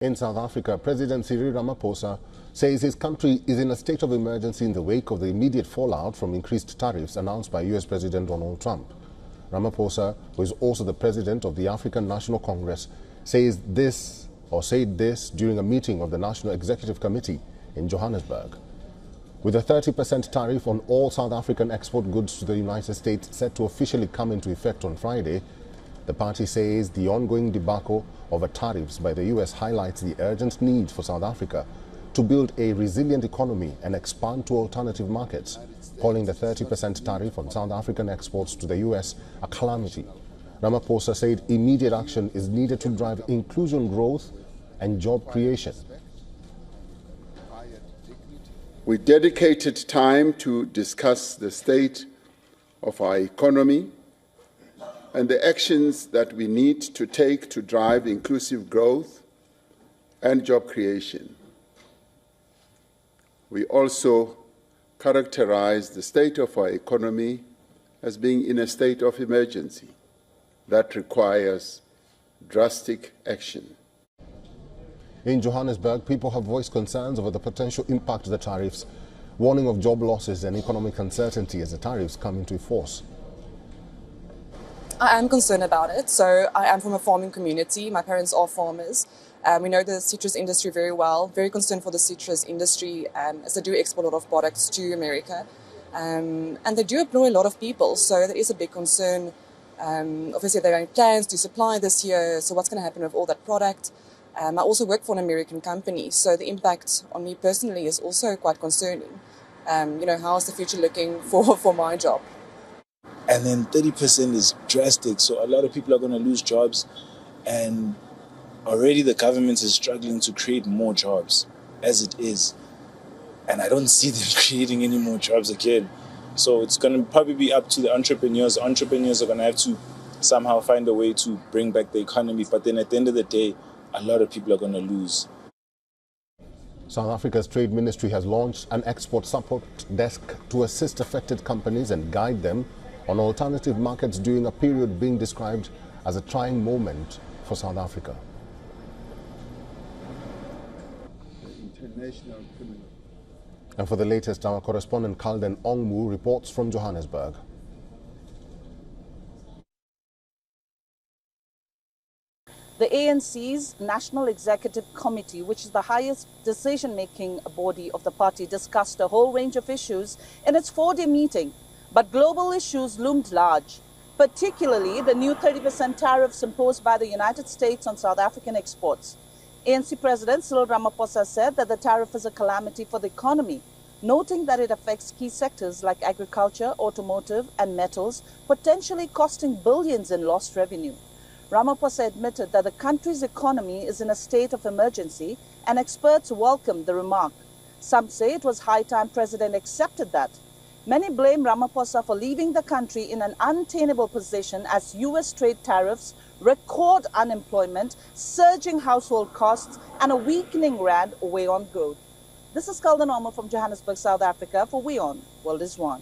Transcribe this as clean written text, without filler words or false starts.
In South Africa, President Cyril Ramaphosa says his country is in a state of emergency in the wake of the immediate fallout from increased tariffs announced by US President Donald Trump. Ramaphosa, who is also the president of the African National Congress, said this during a meeting of the National Executive Committee in Johannesburg. With a 30% tariff on all South African export goods to the United States set to officially come into effect on Friday, the party says the ongoing debacle over tariffs by the US highlights the urgent need for South Africa to build a resilient economy and expand to alternative markets, calling the 30% tariff on South African exports to the US a calamity. Ramaphosa said immediate action is needed to drive inclusion growth and job creation. We dedicated time to discuss the state of our economy and the actions that we need to take to drive inclusive growth and job creation. We also characterize the state of our economy as being in a state of emergency that requires drastic action. In Johannesburg, people have voiced concerns over the potential impact of the tariffs, warning of job losses and economic uncertainty as the tariffs come into force. I am concerned about it. So I am from a farming community. My parents are farmers. We know the citrus industry very well. Very concerned for the citrus industry as they do export a lot of products to America. And they do employ a lot of people. So there is a big concern. Obviously, there are plans to supply this year. So what's going to happen with all that product? I also work for an American company. So the impact on me personally is also quite concerning. How is the future looking for my job? And then 30% is drastic, so a lot of people are going to lose jobs, and already the government is struggling to create more jobs as it is. And I don't see them creating any more jobs again. So it's going to probably be up to the entrepreneurs. Entrepreneurs are going to have to somehow find a way to bring back the economy, but then at the end of the day, a lot of people are going to lose. South Africa's Trade Ministry has launched an export support desk to assist affected companies and guide them on alternative markets during a period being described as a trying moment for South Africa. And for the latest, our correspondent Kalden Ongmu reports from Johannesburg. The ANC's National Executive Committee, which is the highest decision-making body of the party, discussed a whole range of issues in its four-day meeting. But global issues loomed large, particularly the new 30% tariffs imposed by the United States on South African exports. ANC President Cyril Ramaphosa said that the tariff is a calamity for the economy, noting that it affects key sectors like agriculture, automotive and metals, potentially costing billions in lost revenue. Ramaphosa admitted that the country's economy is in a state of emergency, and experts welcomed the remark. Some say it was high time President accepted that. Many blame Ramaphosa for leaving the country in an untenable position as US trade tariffs, record unemployment, surging household costs, and a weakening rand weigh on growth. This is Kalden Ongmu from Johannesburg, South Africa for WION World is One.